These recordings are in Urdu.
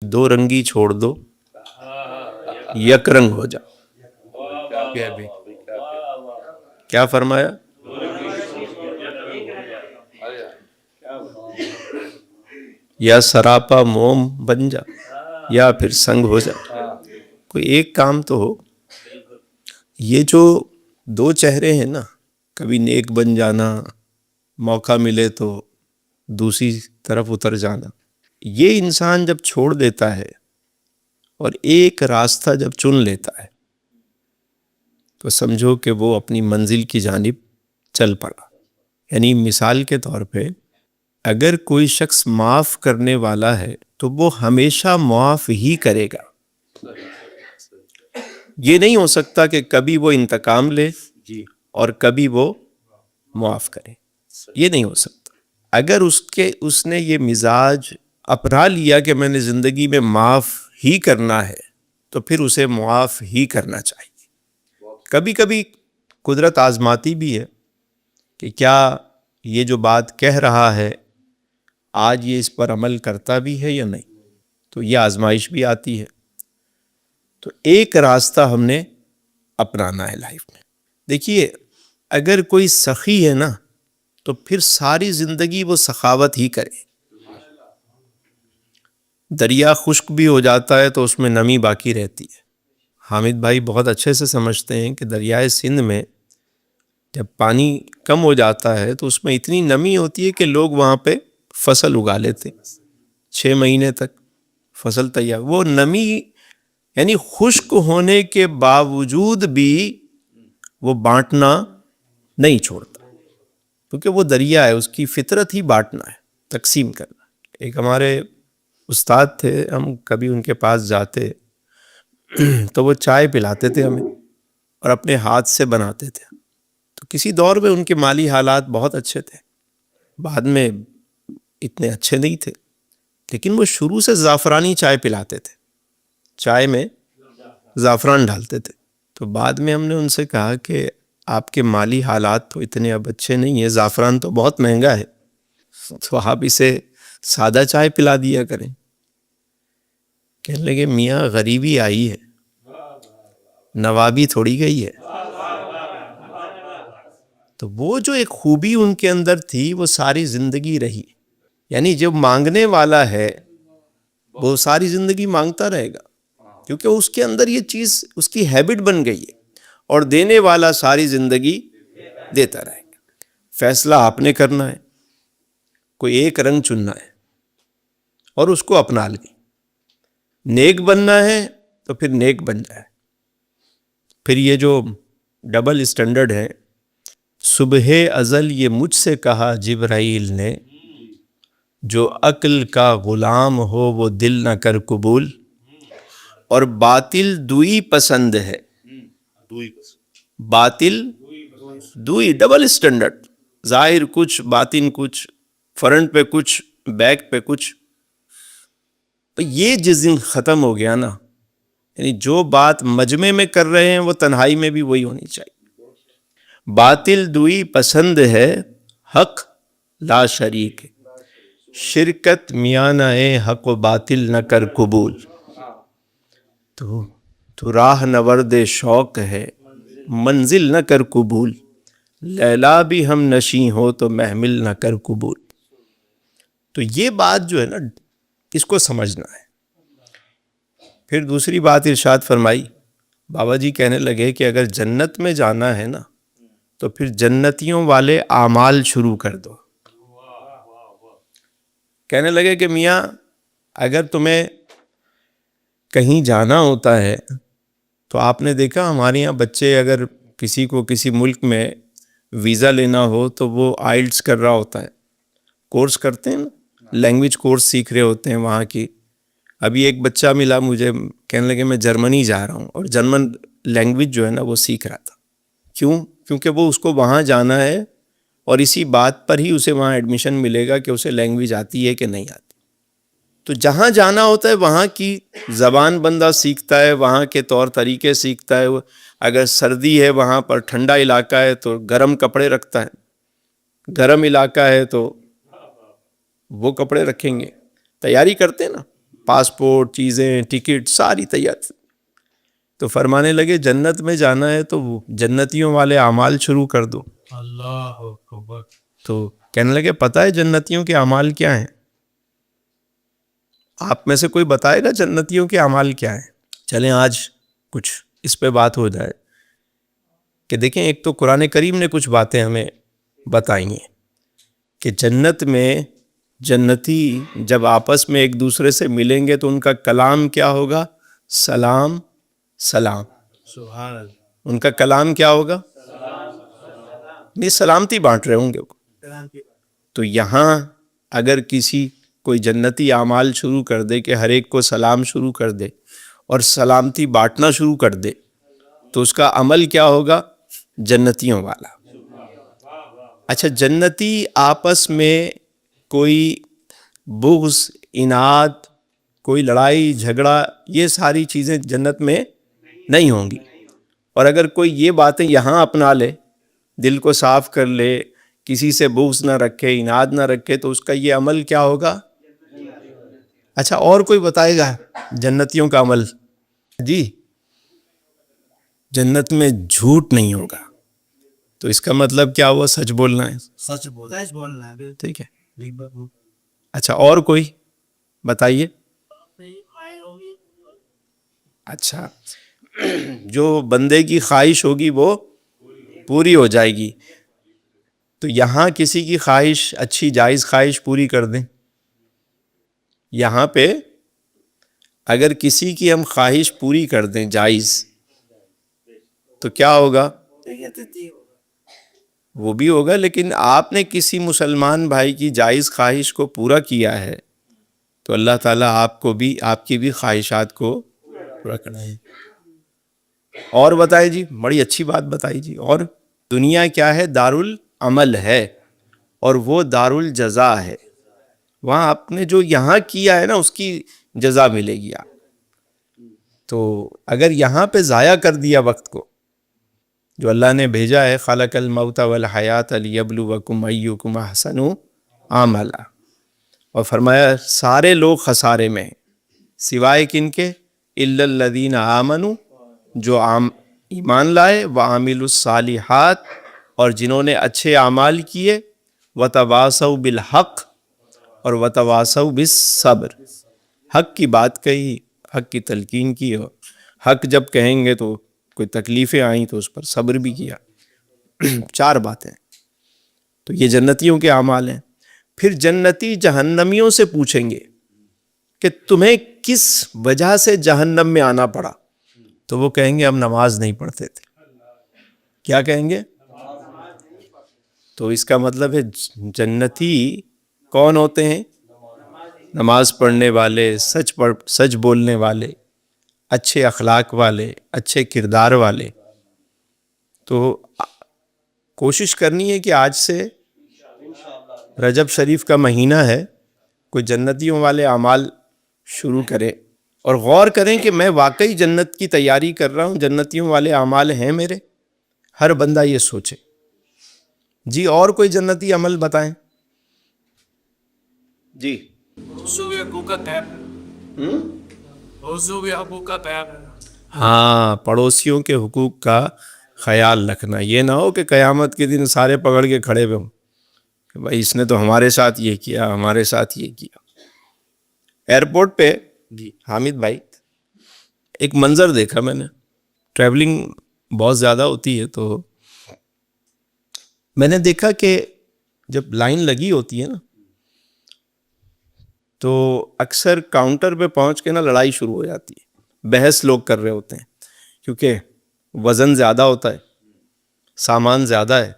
دو رنگی چھوڑ دو یک رنگ ہو جا. کیا فرمایا؟ یا سراپا موم بن جا یا پھر سنگ ہو جا. کوئی ایک کام تو ہو. یہ جو دو چہرے ہیں نا، کبھی نیک بن جانا، موقع ملے تو دوسری طرف اتر جانا، یہ انسان جب چھوڑ دیتا ہے اور ایک راستہ جب چن لیتا ہے تو سمجھو کہ وہ اپنی منزل کی جانب چل پڑا. یعنی مثال کے طور پہ اگر کوئی شخص معاف کرنے والا ہے تو وہ ہمیشہ معاف ہی کرے گا. یہ نہیں ہو سکتا کہ کبھی وہ انتقام لے اور کبھی وہ معاف کرے. یہ نہیں ہو سکتا. اگر اس نے یہ مزاج اپنا لیا کہ میں نے زندگی میں معاف ہی کرنا ہے تو پھر اسے معاف ہی کرنا چاہیے. کبھی کبھی قدرت آزماتی بھی ہے کہ کیا یہ جو بات کہہ رہا ہے آج یہ اس پر عمل کرتا بھی ہے یا نہیں، تو یہ آزمائش بھی آتی ہے. تو ایک راستہ ہم نے اپنانا ہے لائف میں. دیکھیے اگر کوئی سخی ہے نا تو پھر ساری زندگی وہ سخاوت ہی کرے. دریا خشک بھی ہو جاتا ہے تو اس میں نمی باقی رہتی ہے. حامد بھائی بہت اچھے سے سمجھتے ہیں کہ دریائے سندھ میں جب پانی کم ہو جاتا ہے تو اس میں اتنی نمی ہوتی ہے کہ لوگ وہاں پہ فصل اگا لیتے 6 مہینے تک فصل تیار. وہ نمی یعنی خشک ہونے کے باوجود بھی وہ بانٹنا نہیں چھوڑتا، کیونکہ وہ دریا ہے، اس کی فطرت ہی بانٹنا ہے، تقسیم کرنا. ایک ہمارے استاد تھے، ہم کبھی ان کے پاس جاتے تو وہ چائے پلاتے تھے ہمیں اور اپنے ہاتھ سے بناتے تھے. تو کسی دور میں ان کے مالی حالات بہت اچھے تھے، بعد میں اتنے اچھے نہیں تھے، لیکن وہ شروع سے زعفرانی چائے پلاتے تھے، چائے میں زعفران ڈالتے تھے. تو بعد میں ہم نے ان سے کہا کہ آپ کے مالی حالات تو اتنے اب اچھے نہیں ہیں، زعفران تو بہت مہنگا ہے، تو آپ اسے سادہ چائے پلا دیا کریں. کہنے لگے میاں غریبی آئی ہے، نوابی تھوڑی گئی ہے. تو وہ جو ایک خوبی ان کے اندر تھی وہ ساری زندگی رہی. یعنی جب مانگنے والا ہے وہ ساری زندگی مانگتا رہے گا، کیونکہ اس کے اندر یہ چیز اس کی ہیبٹ بن گئی ہے. اور دینے والا ساری زندگی دیتا رہے گا. فیصلہ آپ نے کرنا ہے، کوئی ایک رنگ چننا ہے اور اس کو اپنا لیں. نیک بننا ہے تو پھر نیک بن جائے. پھر یہ جو ڈبل اسٹینڈرڈ ہے، صبح ازل یہ مجھ سے کہا جبرائیل نے، جو عقل کا غلام ہو وہ دل نہ کر قبول، اور باطل دوئی پسند ہے. باطل دوئی، ڈبل اسٹینڈرڈ، ظاہر کچھ باطن کچھ، فرنٹ پہ کچھ بیک پہ کچھ. تو یہ جس دن ختم ہو گیا نا، یعنی جو بات مجمع میں کر رہے ہیں وہ تنہائی میں بھی وہی ہونی چاہیے. باطل دوئی پسند ہے حق لا شریک، شرکت میانہ حق و باطل نہ کر قبول. تو راہ نورد شوق ہے منزل نہ کر قبول، لیلا بھی ہم نشیں ہو تو محمل نہ کر قبول. تو یہ بات جو ہے نا اس کو سمجھنا ہے. پھر دوسری بات ارشاد فرمائی، بابا جی کہنے لگے کہ اگر جنت میں جانا ہے نا تو پھر جنتیوں والے اعمال شروع کر دو. کہنے لگے کہ میاں اگر تمہیں کہیں جانا ہوتا ہے تو آپ نے دیکھا ہمارے یہاں بچے اگر کسی کو کسی ملک میں ویزا لینا ہو تو وہ آئلٹس کر رہا ہوتا ہے، کورس کرتے ہیں نا، لینگویج کورس سیکھ رہے ہوتے ہیں وہاں کی. ابھی ایک بچہ ملا مجھے، کہنے لگے میں جرمنی جا رہا ہوں اور جرمن لینگویج جو ہے نا وہ سیکھ رہا تھا. کیوں؟ کیونکہ وہ اس کو وہاں جانا ہے اور اسی بات پر ہی اسے وہاں ایڈمیشن ملے گا کہ اسے لینگویج آتی ہے کہ نہیں آتی. تو جہاں جانا ہوتا ہے وہاں کی زبان بندہ سیکھتا ہے، وہاں کے طور طریقے سیکھتا ہے. اگر سردی ہے وہاں پر، ٹھنڈا علاقہ ہے تو گرم کپڑے رکھتا ہے، گرم علاقہ ہے تو وہ کپڑے رکھیں گے، تیاری کرتے ہیں نا. پاسپورٹ، چیزیں، ٹکٹ ساری تیار. تو فرمانے لگے جنت میں جانا ہے تو جنتیوں والے اعمال شروع کر دو. اللہ اکبر. تو کہنے لگے پتہ ہے جنتیوں کے اعمال کیا ہیں؟ آپ میں سے کوئی بتائے گا جنتیوں کے اعمال کیا ہیں؟ چلیں آج کچھ اس پہ بات ہو جائے کہ دیکھیں ایک تو قرآن کریم نے کچھ باتیں ہمیں بتائی ہیں کہ جنت میں جنتی جب آپس میں ایک دوسرے سے ملیں گے تو ان کا کلام کیا ہوگا؟ سلام سلام. سبحان اللہ. ان کا کلام کیا ہوگا؟ نہیں سلامتی بانٹ رہے ہوں گے. تو یہاں اگر کسی کوئی جنتی اعمال شروع کر دے کہ ہر ایک کو سلام شروع کر دے اور سلامتی بانٹنا شروع کر دے تو اس کا عمل کیا ہوگا؟ جنتیوں والا. اچھا جنتی آپس میں کوئی بغض، اناد، کوئی لڑائی جھگڑا یہ ساری چیزیں جنت میں نہیں ہوں گی. اور اگر کوئی یہ باتیں یہاں اپنا لے، دل کو صاف کر لے، کسی سے بغض نہ رکھے، اناد نہ رکھے تو اس کا یہ عمل کیا ہوگا؟ اچھا اور کوئی بتائے گا جنتیوں کا عمل؟ جی جنت میں جھوٹ نہیں ہوگا. تو اس کا مطلب کیا ہوا؟ سچ بولنا ہے. سچ بولنا ہے. ٹھیک ہے. اچھا اور کوئی بتائیے. اچھا جو بندے کی خواہش ہوگی وہ پوری ہو جائے گی. تو یہاں کسی کی خواہش، اچھی جائز خواہش پوری کر دیں. یہاں پہ اگر کسی کی ہم خواہش پوری کر دیں جائز تو کیا ہوگا؟ وہ بھی ہوگا، لیکن آپ نے کسی مسلمان بھائی کی جائز خواہش کو پورا کیا ہے تو اللہ تعالیٰ آپ کو بھی، آپ کی بھی خواہشات کو پورا کرنا ہے. اور بتائیں جی، بڑی اچھی بات بتائی جی. اور دنیا کیا ہے؟ دارالعمل ہے اور وہ دارالجزا ہے. وہاں آپ نے جو یہاں کیا ہے نا اس کی جزا ملے گی. آپ تو اگر یہاں پہ ضائع کر دیا وقت کو جو اللہ نے بھیجا ہے، خلق الموت والحیات لیبلوکم ایکم احسن عملا، اور فرمایا سارے لوگ خسارے میں ہیں سوائے کن کے؟ الا الذین آمنوا، جو ایمان لائے، وعملوا الصالحات، اور جنہوں نے اچھے اعمال کیے، وتواصوا بالحق، اور وتواصوا بالصبر، حق کی بات کہی، حق کی تلقین کی، اور حق جب کہیں گے تو کوئی تکلیفیں آئیں تو اس پر صبر بھی کیا. 4 باتیں. تو یہ جنتیوں کے اعمال ہیں. پھر جنتی جہنمیوں سے پوچھیں گے کہ تمہیں کس وجہ سے جہنم میں آنا پڑا؟ تو وہ کہیں گے ہم نماز نہیں پڑھتے تھے. کیا کہیں گے؟ تو اس کا مطلب ہے جنتی کون ہوتے ہیں؟ نماز پڑھنے والے، سچ بولنے والے، اچھے اخلاق والے، اچھے کردار والے. تو کوشش کرنی ہے کہ آج سے رجب شریف کا مہینہ ہے، کوئی جنتیوں والے اعمال شروع کرے اور غور کریں کہ میں واقعی جنت کی تیاری کر رہا ہوں، جنتیوں والے اعمال ہیں میرے. ہر بندہ یہ سوچے. جی اور کوئی جنتی عمل بتائیں. جی ہاں، پڑوسیوں کے حقوق کا خیال رکھنا. یہ نہ ہو کہ قیامت کے دن سارے پکڑ کے کھڑے ہوئے ہوں کہ بھائی اس نے تو ہمارے ساتھ یہ کیا، ہمارے ساتھ یہ کیا. ایئرپورٹ پہ جی حامد بھائی ایک منظر دیکھا میں نے. ٹریولنگ بہت زیادہ ہوتی ہے تو میں نے دیکھا کہ جب لائن لگی ہوتی ہے نا تو اکثر کاؤنٹر پہ پہنچ کے نا لڑائی شروع ہو جاتی ہے. بحث لوگ کر رہے ہوتے ہیں کیونکہ وزن زیادہ ہوتا ہے، سامان زیادہ ہے،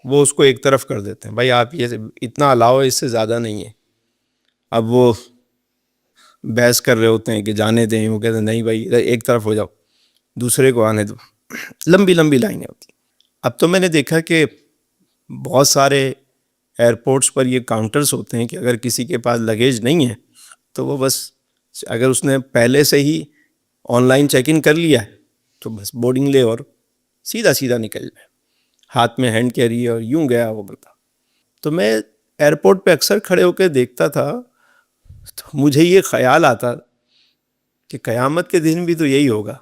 وہ اس کو ایک طرف کر دیتے ہیں. بھائی آپ یہ اتنا الاؤ ہے، اس سے زیادہ نہیں ہے. اب وہ بحث کر رہے ہوتے ہیں کہ جانے دیں، وہ کہتے ہیں نہیں بھائی ایک طرف ہو جاؤ، دوسرے کو آنے دو. لمبی لمبی لائنیں ہوتی ہیں. اب تو میں نے دیکھا کہ بہت سارے ایئرپورٹس پر یہ کاؤنٹرز ہوتے ہیں کہ اگر کسی کے پاس لگیج نہیں ہے تو وہ بس اگر اس نے پہلے سے ہی آن لائن چیک ان کر لیا ہے تو بس بورڈنگ لے اور سیدھا سیدھا نکل جائے. ہاتھ میں ہینڈ کیری اور یوں گیا وہ بندہ. تو میں ایئرپورٹ پہ اکثر کھڑے ہو کے دیکھتا تھا تو مجھے یہ خیال آتا کہ قیامت کے دن بھی تو یہی ہوگا.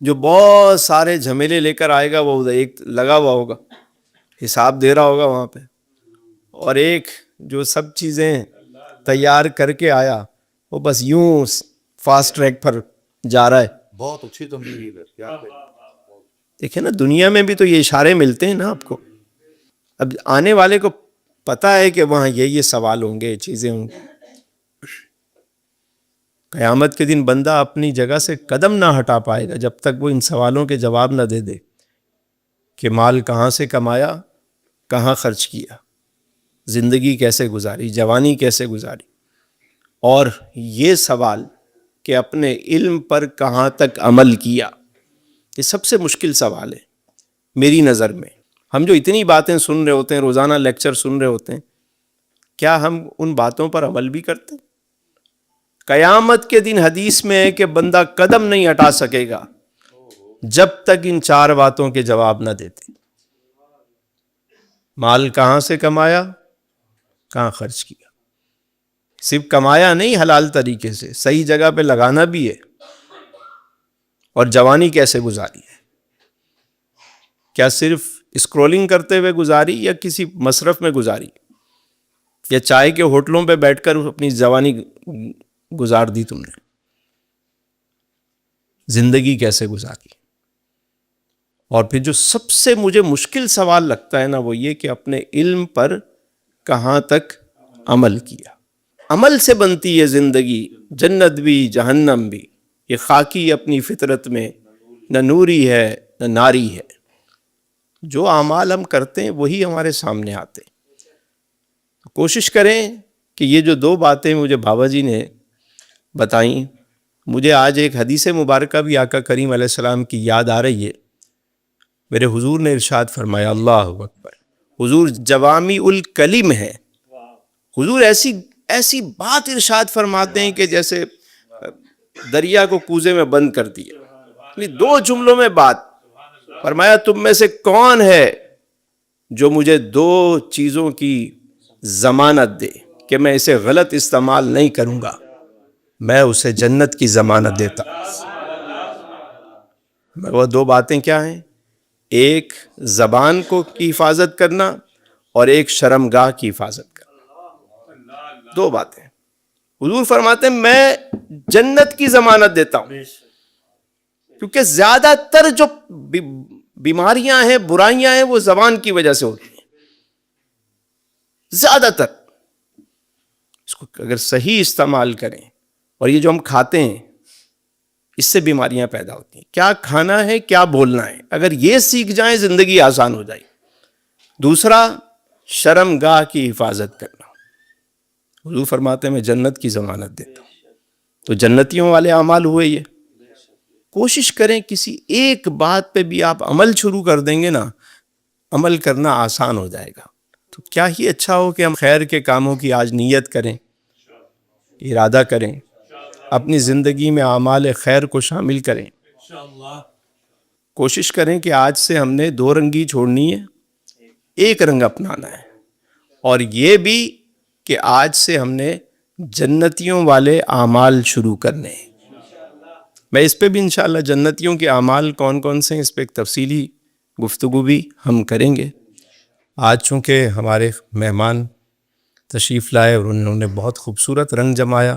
جو بہت سارے جھمیلے لے کر آئے گا وہ ادھر ایک لگا ہوا ہوگا, حساب دے رہا ہوگا وہاں پہ, اور ایک جو سب چیزیں تیار کر کے آیا وہ بس یوں فاسٹ ٹریک پر جا رہا ہے. بہت اچھی تمبیہ ہے. دیکھیں نا, دنیا میں بھی تو یہ اشارے ملتے ہیں نا آپ کو. اب آنے والے کو پتہ ہے کہ وہاں یہ سوال ہوں گے, چیزیں ہوں گی. قیامت کے دن بندہ اپنی جگہ سے قدم نہ ہٹا پائے گا جب تک وہ ان سوالوں کے جواب نہ دے دے کہ مال کہاں سے کمایا, کہاں خرچ کیا, زندگی کیسے گزاری, جوانی کیسے گزاری, اور یہ سوال کہ اپنے علم پر کہاں تک عمل کیا. یہ سب سے مشکل سوال ہے میری نظر میں. ہم جو اتنی باتیں سن رہے ہوتے ہیں, روزانہ لیکچر سن رہے ہوتے ہیں, کیا ہم ان باتوں پر عمل بھی کرتے ہیں؟ قیامت کے دن حدیث میں ہے کہ بندہ قدم نہیں ہٹا سکے گا جب تک ان 4 باتوں کے جواب نہ دیتے. مال کہاں سے کمایا, کہاں خرچ کیا. صرف کمایا نہیں, حلال طریقے سے صحیح جگہ پہ لگانا بھی ہے. اور جوانی کیسے گزاری ہے, کیا صرف اسکرولنگ کرتے ہوئے گزاری یا کسی مصرف میں گزاری, یا چائے کے ہوٹلوں پہ بیٹھ کر اپنی جوانی گزار دی تم نے. زندگی کیسے گزاری. اور پھر جو سب سے مجھے مشکل سوال لگتا ہے نا, وہ یہ کہ اپنے علم پر کہاں تک عمل کیا. عمل سے بنتی ہے زندگی, جنت بھی جہنم بھی. یہ خاکی اپنی فطرت میں نہ نوری ہے نہ ناری ہے. جو اعمال ہم کرتے ہیں وہی ہمارے سامنے آتے ہیں. کوشش کریں کہ یہ جو 2 باتیں مجھے بابا جی نے بتائیں, مجھے آج ایک حدیث مبارکہ بھی آقا کریم علیہ السلام کی یاد آ رہی ہے. میرے حضور نے ارشاد فرمایا, اللہ اکبر. حضور جوامی الکلم ہے. حضور ایسی بات ارشاد فرماتے ہیں کہ جیسے دریا کو کوزے میں بند کر دیا. 2 جملوں میں بات فرمایا, تم میں سے کون ہے جو مجھے 2 چیزوں کی ضمانت دے کہ میں اسے غلط استعمال نہیں کروں گا, میں اسے جنت کی ضمانت دیتا. وہ 2 باتیں کیا ہیں؟ ایک زبان کی حفاظت کرنا اور ایک شرمگاہ کی حفاظت کرنا. 2 باتیں. حضور فرماتے ہیں میں جنت کی ضمانت دیتا ہوں, کیونکہ زیادہ تر جو بیماریاں ہیں, برائیاں ہیں, وہ زبان کی وجہ سے ہوتی ہیں. زیادہ تر اس کو اگر صحیح استعمال کریں, اور یہ جو ہم کھاتے ہیں اس سے بیماریاں پیدا ہوتی ہیں. کیا کھانا ہے, کیا بولنا ہے, اگر یہ سیکھ جائیں زندگی آسان ہو جائے. دوسرا, شرمگاہ کی حفاظت کرنا. حضور فرماتے ہیں میں جنت کی ضمانت دیتا ہوں. تو جنتیوں والے اعمال ہوئے یہ. کوشش کریں کسی ایک بات پہ بھی آپ عمل شروع کر دیں گے نا, عمل کرنا آسان ہو جائے گا. تو کیا ہی اچھا ہو کہ ہم خیر کے کاموں کی آج نیت کریں, ارادہ کریں, اپنی زندگی میں اعمال خیر کو شامل کریں. کوشش کریں کہ آج سے ہم نے 2 رنگی چھوڑنی ہے, ایک رنگ اپنانا ہے. اور یہ بھی کہ آج سے ہم نے جنتیوں والے اعمال شروع کرنے ہیں. میں اس پہ بھی انشاءاللہ جنتیوں کے اعمال کون کون سے ہیں اس پہ ایک تفصیلی گفتگو بھی ہم کریں گے. آج چونکہ ہمارے مہمان تشریف لائے اور انہوں نے بہت خوبصورت رنگ جمایا,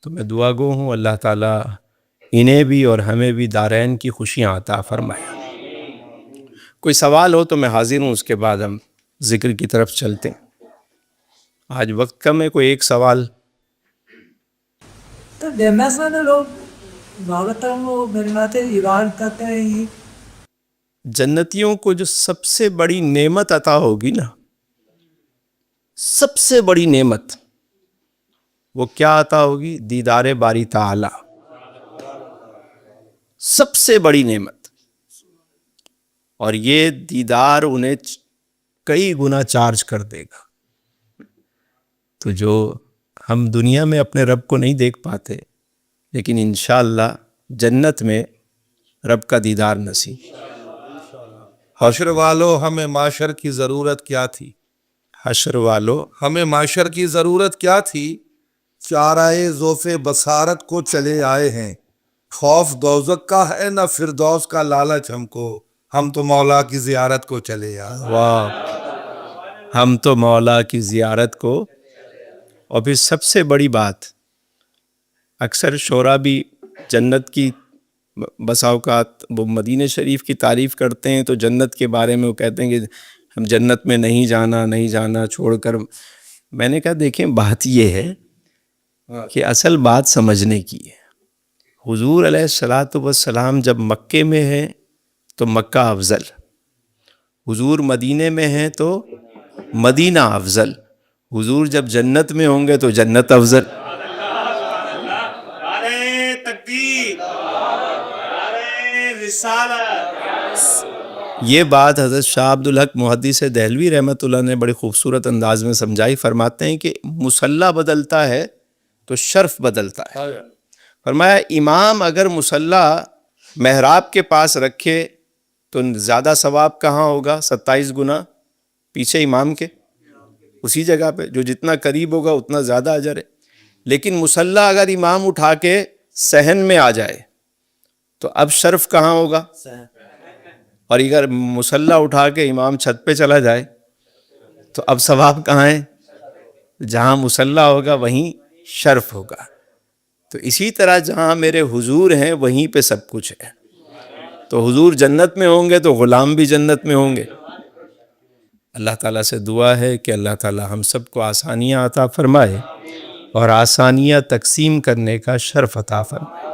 تو میں دعا گو ہوں اللہ تعالیٰ انہیں بھی اور ہمیں بھی دارین کی خوشیاں عطا فرمائے. کوئی سوال ہو تو میں حاضر ہوں, اس کے بعد ہم ذکر کی طرف چلتے ہیں. آج وقت کم ہے, کوئی ایک سوال. تو ڈیمس والے لوگ بھاگوتم وہ بنواتے عبادت کرتے ہیں. جنتیوں کو جو سب سے بڑی نعمت عطا ہوگی نا, سب سے بڑی نعمت وہ کیا عطا ہوگی؟ دیدار باری تعالی. سب سے بڑی نعمت. اور یہ دیدار انہیں کئی گنا چارج کر دے گا. تو جو ہم دنیا میں اپنے رب کو نہیں دیکھ پاتے, لیکن انشاءاللہ جنت میں رب کا دیدار نصیب. حشر والو ہمیں معاشر کی ضرورت کیا تھی؟ حشر والو ہمیں معاشر کی ضرورت کیا تھی چارائے ذوف بصارت کو چلے آئے ہیں، خوف دوزخ کا ہے نہ فردوس کا لالچ ہم کو، ہم تو مولا کی زیارت کو چلے آئے۔ واہ، ہم تو مولا کی زیارت کو۔ اور پھر سب سے بڑی بات، اکثر شعراء بھی جنت کی بسا اوقات وہ مدینہ شریف کی تعریف کرتے ہیں تو جنت کے بارے میں وہ کہتے ہیں کہ ہم جنت میں نہیں جانا چھوڑ کر۔ میں نے کہا دیکھیں بات یہ ہے کہ اصل بات سمجھنے کی ہے۔ حضور علیہ الصلاۃ والسلام جب مکے میں ہیں تو مکہ افضل، حضور مدینے میں ہیں تو مدینہ افضل، حضور جب جنت میں ہوں گے تو جنت افضل۔ یہ بات حضرت شاہ عبد الحق محدث دہلوی رحمۃ اللہ نے بڑے خوبصورت انداز میں سمجھائی۔ فرماتے ہیں کہ مصلی بدلتا ہے تو شرف بدلتا ہے۔ فرمایا امام اگر مصلی محراب کے پاس رکھے تو زیادہ ثواب کہاں ہوگا؟ 27 گنا پیچھے امام کے، اسی جگہ پہ، جو جتنا قریب ہوگا اتنا زیادہ اجر ہے۔ لیکن مصلی اگر امام اٹھا کے صحن میں آ جائے تو اب شرف کہاں ہوگا؟ اور اگر مصلی اٹھا کے امام چھت پہ چلا جائے تو اب ثواب کہاں ہے؟ جہاں مصلی ہوگا وہیں شرف ہوگا۔ تو اسی طرح جہاں میرے حضور ہیں وہیں پہ سب کچھ ہے۔ تو حضور جنت میں ہوں گے تو غلام بھی جنت میں ہوں گے۔ اللہ تعالیٰ سے دعا ہے کہ اللہ تعالیٰ ہم سب کو آسانیاں عطا فرمائے اور آسانیاں تقسیم کرنے کا شرف عطا فرمائے۔